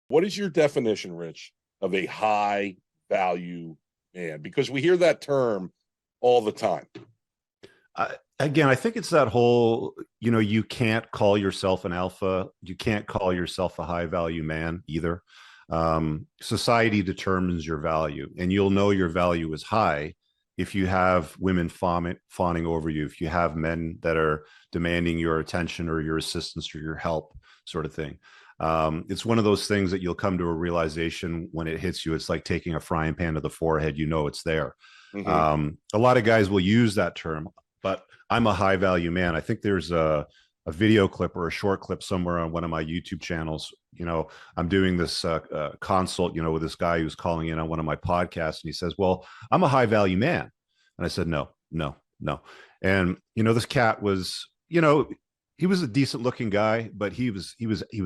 What is your definition, Rich, of a high value man? Because we hear that term all the time. Again, I think it's that whole, you can't call yourself an alpha. You can't call yourself a high value man either. Society determines your value, and you'll know your value is high if you have women fawning over you, if you have men that are demanding your attention or your assistance or your help, sort of thing. It's one of those things that you'll come to a realization when it hits you. It's like taking a frying pan to the forehead. You know it's there. Mm-hmm. A lot of guys will use that term, but I'm a high value man. I think there's a video clip or a short clip somewhere on one of my YouTube channels. I'm doing this consult, with this guy who's calling in on one of my podcasts, and he says, "Well, I'm a high value man," and I said, "No, no, no." And this cat was, he was a decent looking guy, but he was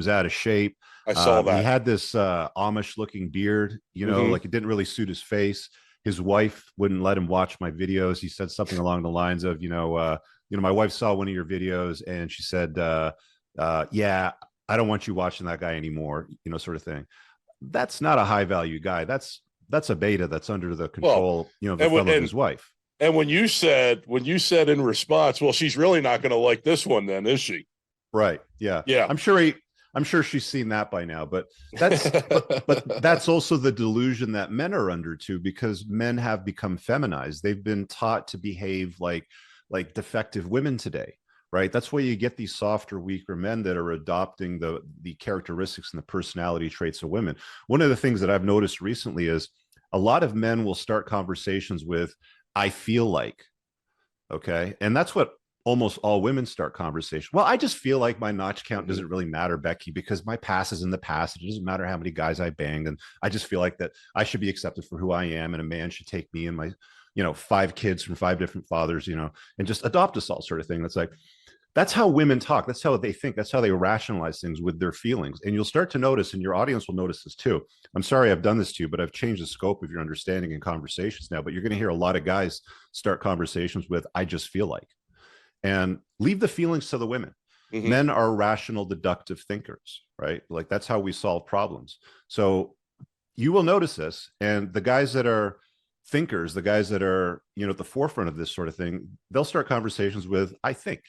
out of shape. I saw that. He had this Amish looking beard, like it didn't really suit his face. His wife wouldn't let him watch my videos. He said something along the lines of, my wife saw one of your videos and she said, yeah, I don't want you watching that guy anymore, sort of thing. That's not a high value guy. That's a beta that's under the control, the thumb of his wife. And when you said in response, well, she's really not going to like this one then, is she? Right. Yeah. Yeah. I'm sure she's seen that by now, but but that's also the delusion that men are under too, because men have become feminized. They've been taught to behave like defective women today, right? That's why you get these softer, weaker men that are adopting the characteristics and the personality traits of women. One of the things that I've noticed recently is a lot of men will start conversations with, "I feel like," okay, and that's what almost all women start conversation. "Well, I just feel like my notch count doesn't really matter, Becky, because my past is in the past. It doesn't matter how many guys I banged. And I just feel like that I should be accepted for who I am. And a man should take me and my, 5 kids from 5 different fathers, and just adopt us all," sort of thing. That's how women talk. That's how they think. That's how they rationalize things with their feelings. And you'll start to notice, and your audience will notice this too. I'm sorry I've done this to you, but I've changed the scope of your understanding in conversations now. But you're going to hear a lot of guys start conversations with, "I just feel like," and leave the feelings to the women. Mm-hmm. Men are rational, deductive thinkers, right? Like that's how we solve problems. So you will notice this, and the guys that are thinkers, the guys that are, at the forefront of this sort of thing, they'll start conversations with, "I think,"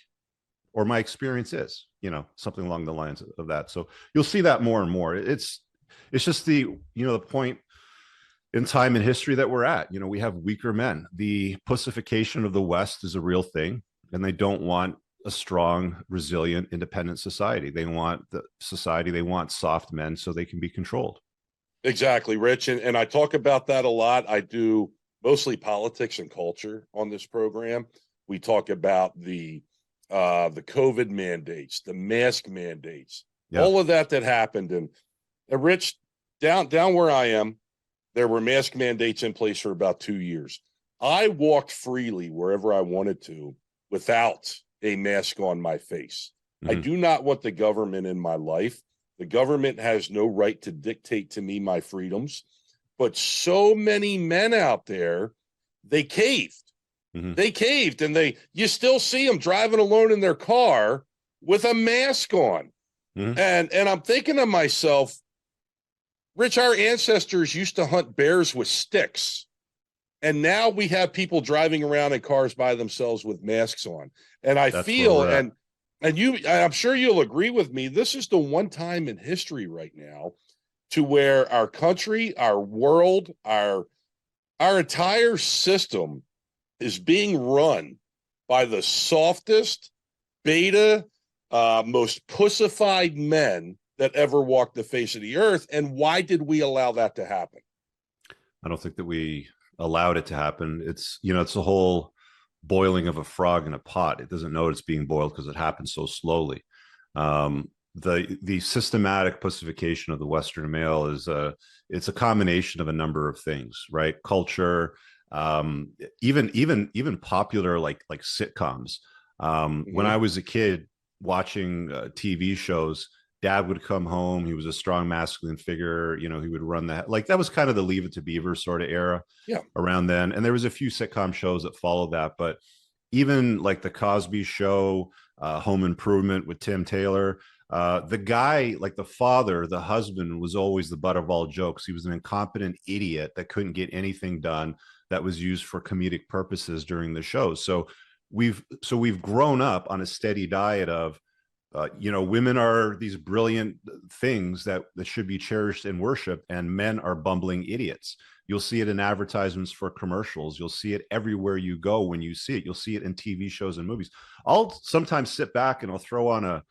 or "my experience is," something along the lines of that. So you'll see that more and more. It's just the point in time and history that we're at. We have weaker men. The pussification of the West is a real thing. And they don't want a strong, resilient, independent society. They want soft men so they can be controlled. Exactly, Rich. And I talk about that a lot. I do mostly politics and culture on this program. We talk about the COVID mandates, the mask mandates, all of that happened. And Rich, down where I am, there were mask mandates in place for about 2 years. I walked freely wherever I wanted to, without a mask on my face. Mm-hmm. I do not want the government in my life. The government has no right to dictate to me my freedoms. But so many men out there, they caved. Mm-hmm. They caved, and you still see them driving alone in their car with a mask on. Mm-hmm. And I'm thinking to myself, Rich, our ancestors used to hunt bears with sticks. And now we have people driving around in cars by themselves with masks on. And I feel, and I'm sure you'll agree with me, this is the one time in history right now to where our country, our world, our entire system is being run by the softest, beta, most pussified men that ever walked the face of the earth. And why did we allow that to happen? I don't think that we allowed it to happen. It's it's the whole boiling of a frog in a pot. It doesn't know it's being boiled because it happens so slowly. The systematic pussification of the Western male is it's a combination of a number of things, right? Culture, even popular like sitcoms. When I was a kid watching TV shows, Dad would come home. He was a strong masculine figure. He would run that. Like that was kind of the Leave It to Beaver sort of era around then. And there was a few sitcom shows that followed that. But even like the Cosby Show, Home Improvement with Tim Taylor, The guy, like the father, the husband, was always the butt of all jokes. He was an incompetent idiot that couldn't get anything done that was used for comedic purposes during the show. So we've grown up on a steady diet of women are these brilliant things that should be cherished and worshiped, and men are bumbling idiots. You'll see it in advertisements for commercials. You'll see it everywhere you go. When you see it, you'll see it in TV shows and movies. I'll sometimes sit back and I'll throw on a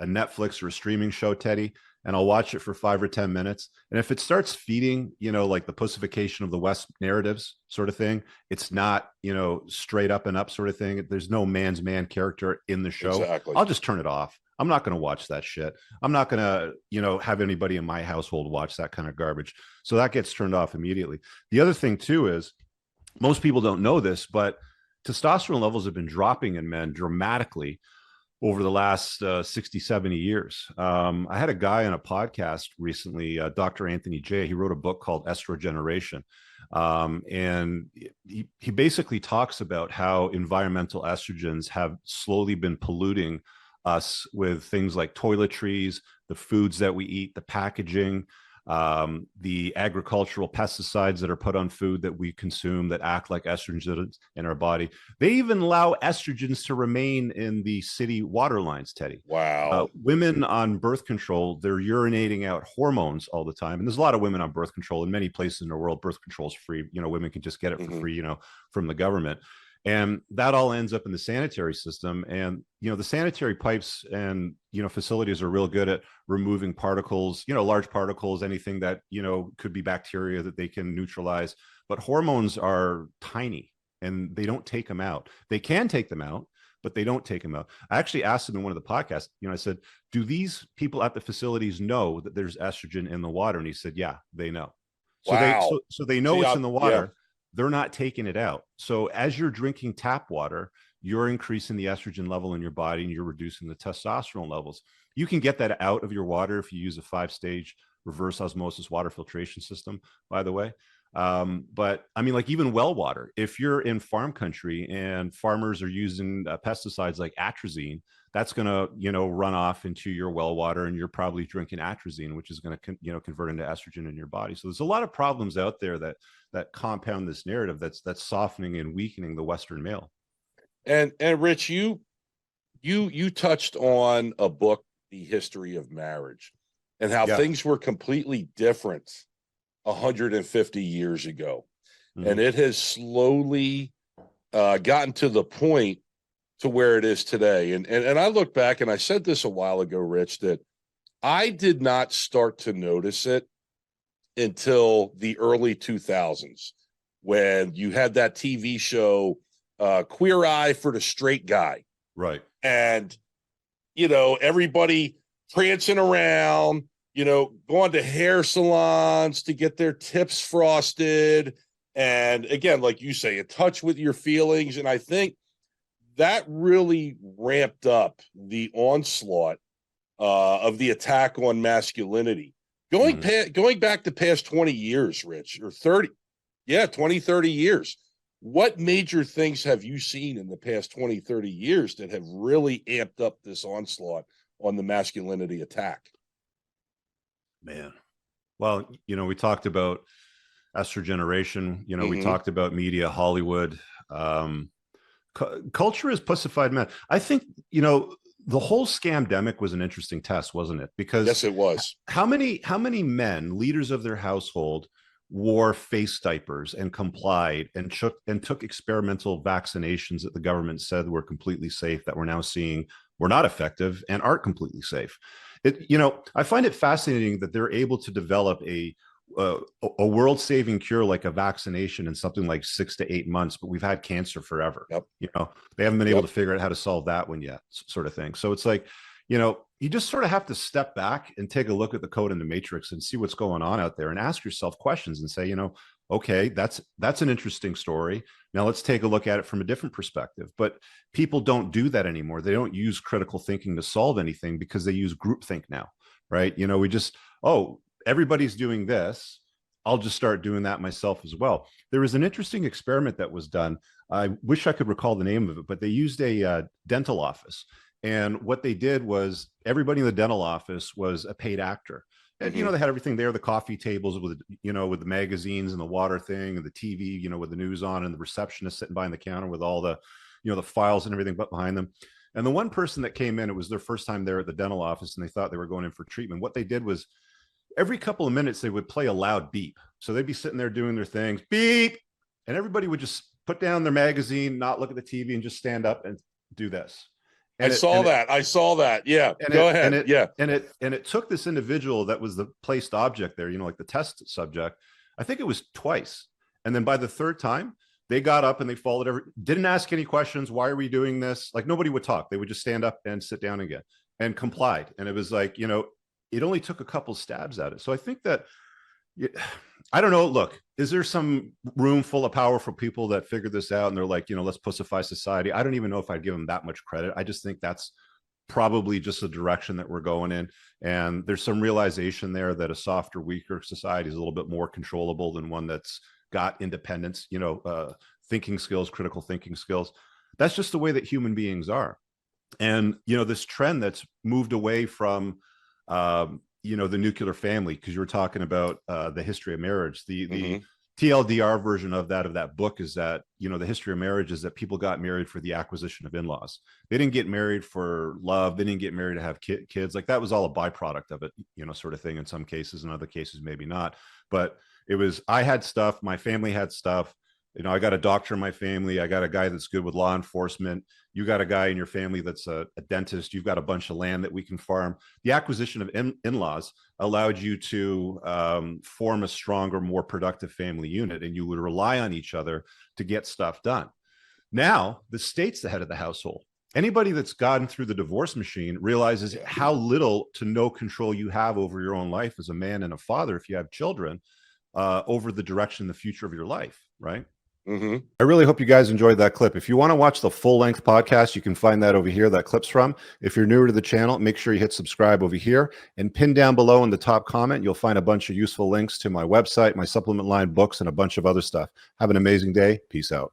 Netflix or a streaming show, Teddy, and I'll watch it for 5 or 10 minutes. And if it starts feeding, like the pussification of the West narratives sort of thing, it's not, straight up and up sort of thing. There's no man's man character in the show. Exactly. I'll just turn it off. I'm not going to watch that shit. I'm not going to, have anybody in my household watch that kind of garbage. So that gets turned off immediately. The other thing too is most people don't know this, but testosterone levels have been dropping in men dramatically over the last 60, 70 years. I had a guy on a podcast recently, Dr. Anthony J. He wrote a book called Estrogeneration. And he basically talks about how environmental estrogens have slowly been polluting us with things like toiletries, the foods that we eat, the packaging, the agricultural pesticides that are put on food that we consume that act like estrogens in our body. They even allow estrogens to remain in the city water lines, Teddy. Wow. Women on birth control, they're urinating out hormones all the time. And there's a lot of women on birth control in many places in the world. Birth control is free. Women can just get it for free, from the government. And that all ends up in the sanitary system. And, the sanitary pipes and, facilities are real good at removing particles, large particles, anything that, could be bacteria that they can neutralize. But hormones are tiny and they don't take them out. They can take them out, but they don't take them out. I actually asked him in one of the podcasts, I said, do these people at the facilities know that there's estrogen in the water? And he said, yeah, they know. So wow. they know it's in the water. Yeah. They're not taking it out. So as you're drinking tap water, you're increasing the estrogen level in your body and you're reducing the testosterone levels. You can get that out of your water if you use a 5-stage reverse osmosis water filtration system, by the way. But I mean, like even well water, if you're in farm country and farmers are using pesticides like atrazine, that's going to, run off into your well water, and you're probably drinking atrazine, which is going to, convert into estrogen in your body. So there's a lot of problems out there that compound this narrative that's softening and weakening the Western male. And Rich, you touched on a book, The History of Marriage, and how things were completely different 150 years ago. And it has slowly gotten to the point to where it is today. And I look back, and I said this a while ago, Rich, that I did not start to notice it until the early 2000s, when you had that TV show, Queer Eye for the Straight Guy. Right. And, everybody prancing around, going to hair salons to get their tips frosted. And again, like you say, in touch with your feelings. And I think that really ramped up the onslaught of the attack on masculinity. Going back the past 20 years, Rich, or 30. Yeah, 20, 30 years. What major things have you seen in the past 20, 30 years that have really amped up this onslaught on the masculinity attack? Man. Well, we talked about estrogeneration, we talked about media, Hollywood. Culture is pussified men. I think, the whole scamdemic was an interesting test, wasn't it? Because yes, it was. How many men, leaders of their household, wore face diapers and complied and took experimental vaccinations that the government said were completely safe, that we're now seeing were not effective and aren't completely safe? I find it fascinating that they're able to develop a world-saving cure like a vaccination in something like 6 to 8 months, but we've had cancer forever. Yep. They haven't been able to figure out how to solve that one yet, sort of thing. So it's like, you just sort of have to step back and take a look at the code in the matrix and see what's going on out there and ask yourself questions and say, okay, that's an interesting story. Now let's take a look at it from a different perspective. But people don't do that anymore. They don't use critical thinking to solve anything because they use groupthink now, right? We just, everybody's doing this, I'll just start doing that myself as well. There was an interesting experiment that was done. I wish I could recall the name of it, but they used a dental office. And what they did was everybody in the dental office was a paid actor. And, they had everything there, the coffee tables with, with the magazines and the water thing and the TV, with the news on, and the receptionist sitting behind the counter with all the, the files and everything but behind them. And the one person that came in, it was their first time there at the dental office, and they thought they were going in for treatment. What they did was every couple of minutes, they would play a loud beep. So they'd be sitting there doing their things, beep. And everybody would just put down their magazine, not look at the TV, and just stand up and do this. I saw that. Yeah. Go ahead. And it took this individual that was the placed object there, like the test subject. I think it was twice. And then by the third time, they got up and they followed didn't ask any questions. Why are we doing this? Like, nobody would talk. They would just stand up and sit down again and complied. And it was like, it only took a couple stabs at it. So I think that, I don't know. Look, is there some room full of powerful people that figured this out and they're like, let's pussify society? I don't even know if I'd give them that much credit. I just think that's probably just the direction that we're going in. And there's some realization there that a softer, weaker society is a little bit more controllable than one that's got independence, thinking skills, critical thinking skills. That's just the way that human beings are. And, this trend that's moved away from, the nuclear family, because you were talking about the history of marriage. The TLDR version of that book is that, the history of marriage is that people got married for the acquisition of in-laws. They didn't get married for love. They didn't get married to have kids. Like, that was all a byproduct of it, sort of thing in some cases. In other cases, maybe not. But it was, I had stuff, my family had stuff. I got a doctor in my family. I got a guy that's good with law enforcement. You got a guy in your family that's a dentist. You've got a bunch of land that we can farm. The acquisition of in-laws allowed you to form a stronger, more productive family unit, and you would rely on each other to get stuff done. Now, the state's the head of the household. Anybody that's gotten through the divorce machine realizes how little to no control you have over your own life as a man and a father, if you have children, over the direction, the future of your life, right? I really hope you guys enjoyed that clip. If you want to watch the full-length podcast, you can find that over here, that clip's from. If you're newer to the channel, make sure you hit subscribe over here, and pin down below in the top comment, you'll find a bunch of useful links to my website, my supplement line, books, and a bunch of other stuff. Have an amazing day. Peace out.